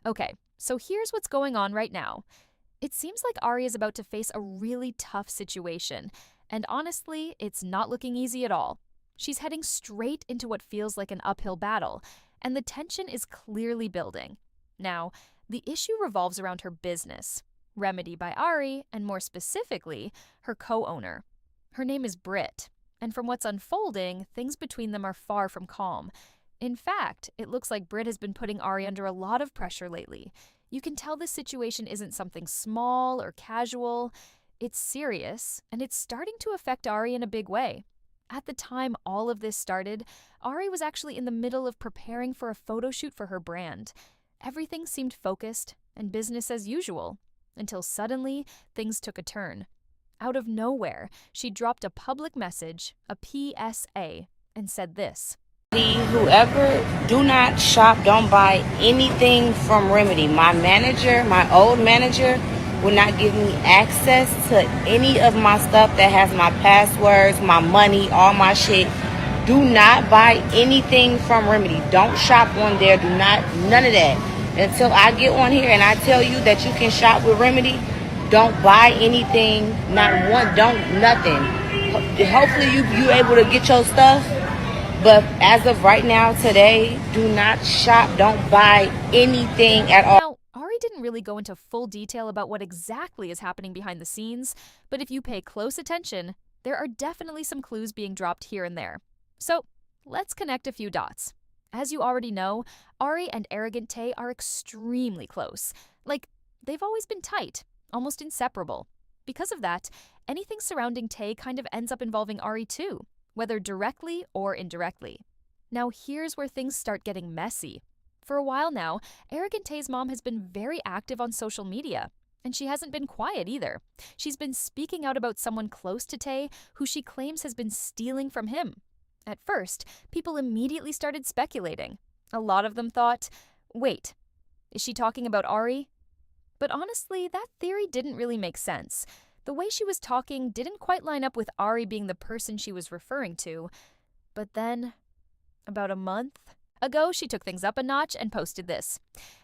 Okay, so here's what's going on right now. It seems like Ari is about to face a really tough situation, and honestly, it's not looking easy at all. She's heading straight into what feels like an uphill battle, and the tension is clearly building. Now, the issue revolves around her business, Remedy by Ari, and more specifically, her co owner. Her name is Britt, and from what's unfolding, things between them are far from calm. In fact, it looks like Britt has been putting Ari under a lot of pressure lately. You can tell this situation isn't something small or casual. It's serious, and it's starting to affect Ari in a big way. At the time all of this started, Ari was actually in the middle of preparing for a photo shoot for her brand. Everything seemed focused and business as usual, until suddenly things took a turn. Out of nowhere, she dropped a public message, a PSA, and said this. Whoever, do not shop, don't buy anything from Remedy. My manager, my old manager, will not give me access to any of my stuff that has my passwords, my money, all my shit. Do not buy anything from Remedy. Don't shop on there. Do not, none of that. Until I get on here and I tell you that you can shop with Remedy, don't buy anything, not one, don't, nothing. Hopefully you able to get your stuff. But as of right now, today, do not shop, don't buy anything at all. Now, Ari didn't really go into full detail about what exactly is happening behind the scenes, but if you pay close attention, there are definitely some clues being dropped here and there. So, let's connect a few dots. As you already know, Ari and Arrogant Tay are extremely close. Like, they've always been tight, almost inseparable. Because of that, anything surrounding Tay kind of ends up involving Ari too, whether directly or indirectly. Now here's where things start getting messy. For a while now, Arrogant Tay's mom has been very active on social media, and she hasn't been quiet either. She's been speaking out about someone close to Tay who she claims has been stealing from him. At first, people immediately started speculating. A lot of them thought, wait, is she talking about Ari? But honestly, that theory didn't really make sense. The way she was talking didn't quite line up with Ari being the person she was referring to. But then, about a month ago, she took things up a notch and posted this.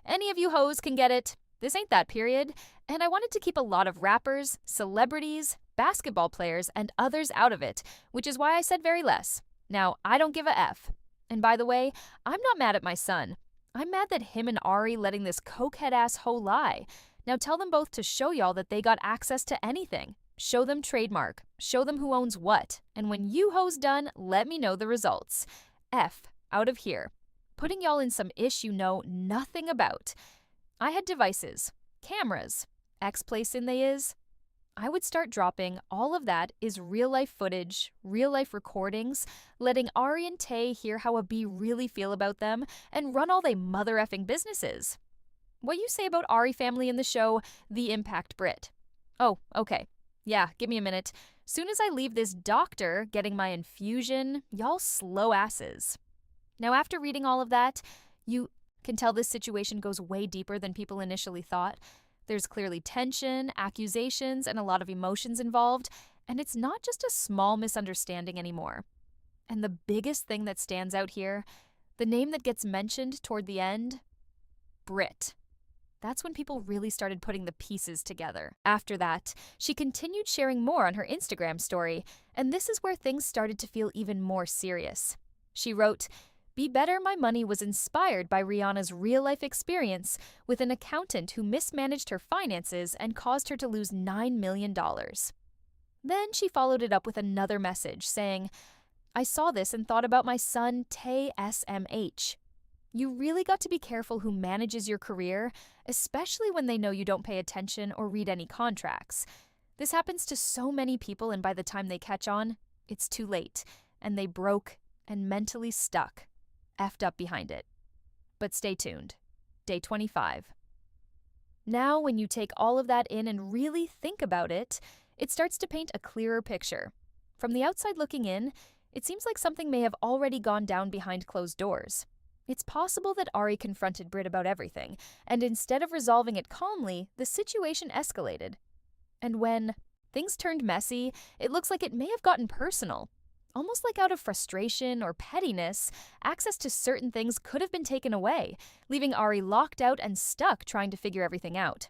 Any of you hoes can get it. This ain't that period. And I wanted to keep a lot of rappers, celebrities, basketball players, and others out of it, which is why I said very less. Now, I don't give a F. And by the way, I'm not mad at my son. I'm mad that him and Ari letting this cokehead-ass hoe lie. Now tell them both to show y'all that they got access to anything. Show them trademark. Show them who owns what. And when you hoes done, let me know the results. F, out of here. Putting y'all in some ish you know nothing about. I had devices, cameras, X-Place in they is. I would start dropping all of that is real-life footage, real-life recordings, letting Ari and Tay hear how a B really feel about them, and run all they mother-effing businesses. What you say about Ari family in the show, The Impact Brit. Oh, okay. Yeah, give me a minute. Soon as I leave this doctor getting my infusion, y'all slow asses. Now, after reading all of that, you can tell this situation goes way deeper than people initially thought. There's clearly tension, accusations, and a lot of emotions involved, and it's not just a small misunderstanding anymore. And the biggest thing that stands out here, the name that gets mentioned toward the end, Britt. That's when people really started putting the pieces together. After that, she continued sharing more on her Instagram story, and this is where things started to feel even more serious. She wrote, "Be Better My Money was inspired by Rihanna's real-life experience with an accountant who mismanaged her finances and caused her to lose $9 million. Then she followed it up with another message saying, I saw this and thought about my son, Tay SMH. You really got to be careful who manages your career, especially when they know you don't pay attention or read any contracts. This happens to so many people, and by the time they catch on, it's too late, and they broke and mentally stuck, effed up behind it. But stay tuned. Day 25. Now, when you take all of that in and really think about it, it starts to paint a clearer picture. From the outside looking in, it seems like something may have already gone down behind closed doors. It's possible that Ari confronted Britt about everything, and instead of resolving it calmly, the situation escalated. And when things turned messy, it looks like it may have gotten personal. Almost like out of frustration or pettiness, access to certain things could have been taken away, leaving Ari locked out and stuck trying to figure everything out.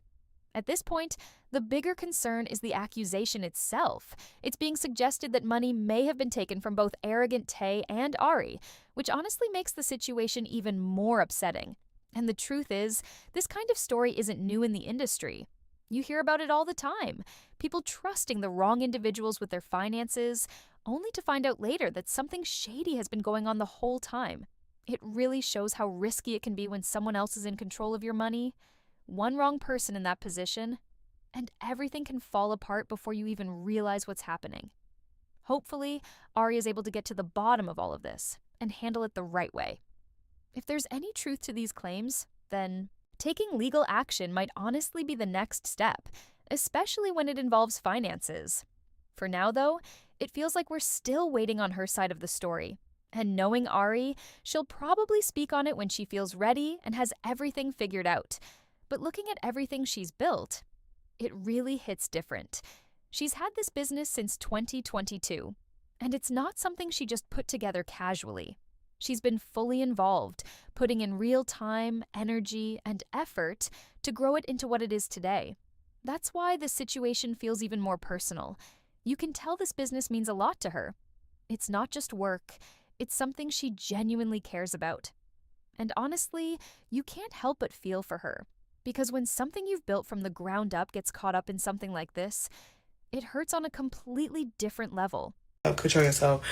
At this point, the bigger concern is the accusation itself. It's being suggested that money may have been taken from both arrogant Tay and Ari, which honestly makes the situation even more upsetting. And the truth is, this kind of story isn't new in the industry. You hear about it all the time. People trusting the wrong individuals with their finances, only to find out later that something shady has been going on the whole time. It really shows how risky it can be when someone else is in control of your money. One wrong person in that position, and everything can fall apart before you even realize what's happening. Hopefully, Ari is able to get to the bottom of all of this and handle it the right way. If there's any truth to these claims, then taking legal action might honestly be the next step, especially when it involves finances. For now, though, it feels like we're still waiting on her side of the story. And knowing Ari, she'll probably speak on it when she feels ready and has everything figured out. But looking at everything she's built, it really hits different. She's had this business since 2022, and it's not something she just put together casually. She's been fully involved, putting in real time, energy, and effort to grow it into what it is today. That's why this situation feels even more personal. You can tell this business means a lot to her. It's not just work, it's something she genuinely cares about. And honestly, you can't help but feel for her. Because when something you've built from the ground up gets caught up in something like this, it hurts on a completely different level. Control yourself.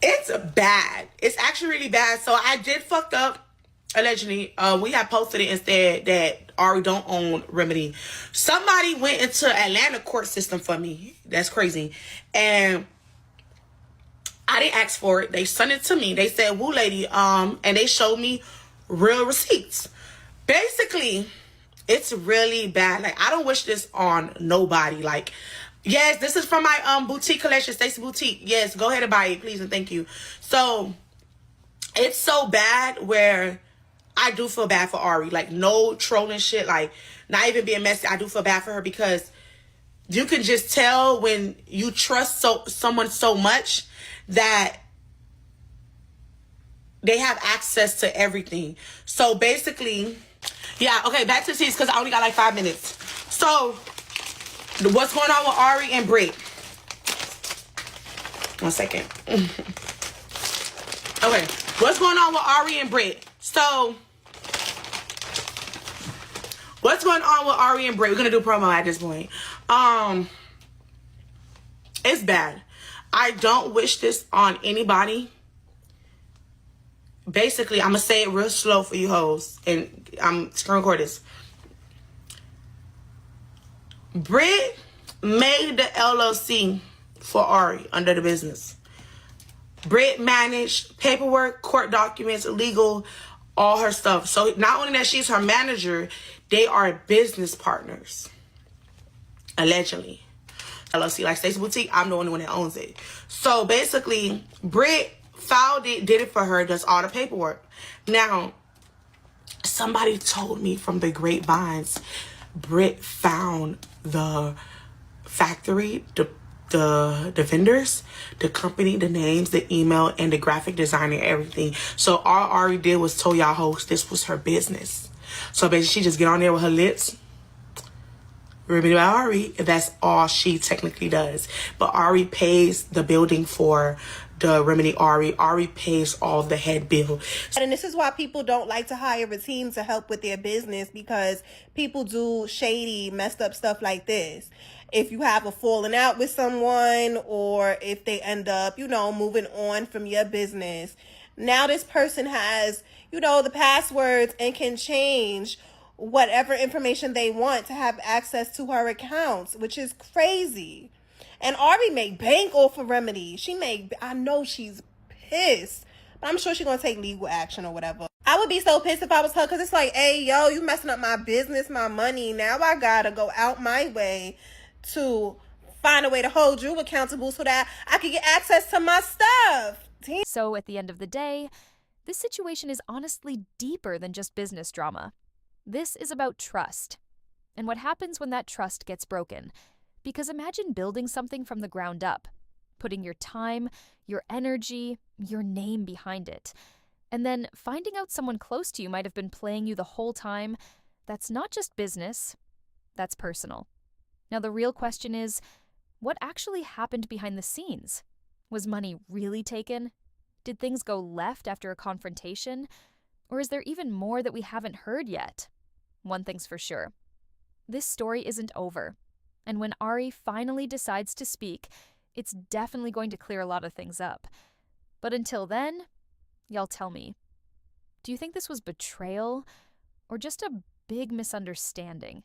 It's bad. It's actually really bad. So I did fucked up, allegedly. We had posted it instead that Ari don't own Remedy. Somebody went into Atlanta court system for me. That's crazy. And I didn't ask for it. They sent it to me. They said, "Woo, lady," and they showed me real receipts. Basically, it's really bad. Like, I don't wish this on nobody. Like, yes, this is from my boutique collection, Stacy Boutique. Yes, go ahead and buy it, please, and thank you. So, it's so bad where I do feel bad for Ari. Like, no trolling shit. Like, not even being messy. I do feel bad for her because you can just tell when you trust someone so much that they have access to everything. So, basically, yeah, okay, back to the seats because I only got like 5 minutes. So, what's going on with Ari and Britt? 1 second. Okay, what's going on with Ari and Britt? So, what's going on with Ari and Britt? We're gonna do promo at this point. It's bad. I don't wish this on anybody. Basically, I'm gonna say it real slow for you hoes, and I'm screen record this. Britt made the LLC for Ari under the business. Britt managed paperwork, court documents, legal, all her stuff. So not only that she's her manager, they are business partners. Allegedly. LLC, like Stacy Boutique, I'm the only one that owns it. So basically, Britt filed it, did it for her, does all the paperwork. Now, somebody told me from the grapevines, Britt found the factory, the vendors, the company, the names, the email, and the graphic designer, everything. So all Ari did was told y'all hosts this was her business. So basically, she just get on there with her lips. Remember about Ari, that's all she technically does. But Ari pays the building for the Remedy Ari. Ari pays all the head bill. And this is why people don't like to hire a team to help with their business, because people do shady, messed up stuff like this. If you have a falling out with someone, or if they end up, moving on from your business, now this person has, the passwords and can change whatever information they want to have access to her accounts, which is crazy. And Ari made bank off of Remedy. I know she's pissed, but I'm sure she's going to take legal action or whatever. I would be so pissed if I was her, because it's like, hey, yo, you messing up my business, my money. Now I got to go out my way to find a way to hold you accountable so that I can get access to my stuff. So at the end of the day, this situation is honestly deeper than just business drama. This is about trust, and what happens when that trust gets broken. Because imagine building something from the ground up. putting your time, your energy, your name behind it. And then finding out someone close to you might have been playing you the whole time, that's not just business, that's personal. Now, the real question is, what actually happened behind the scenes? Was money really taken? Did things go left after a confrontation? Or is there even more that we haven't heard yet? One thing's for sure. This story isn't over. And when Ari finally decides to speak, it's definitely going to clear a lot of things up. But until then, y'all tell me, do you think this was betrayal or just a big misunderstanding?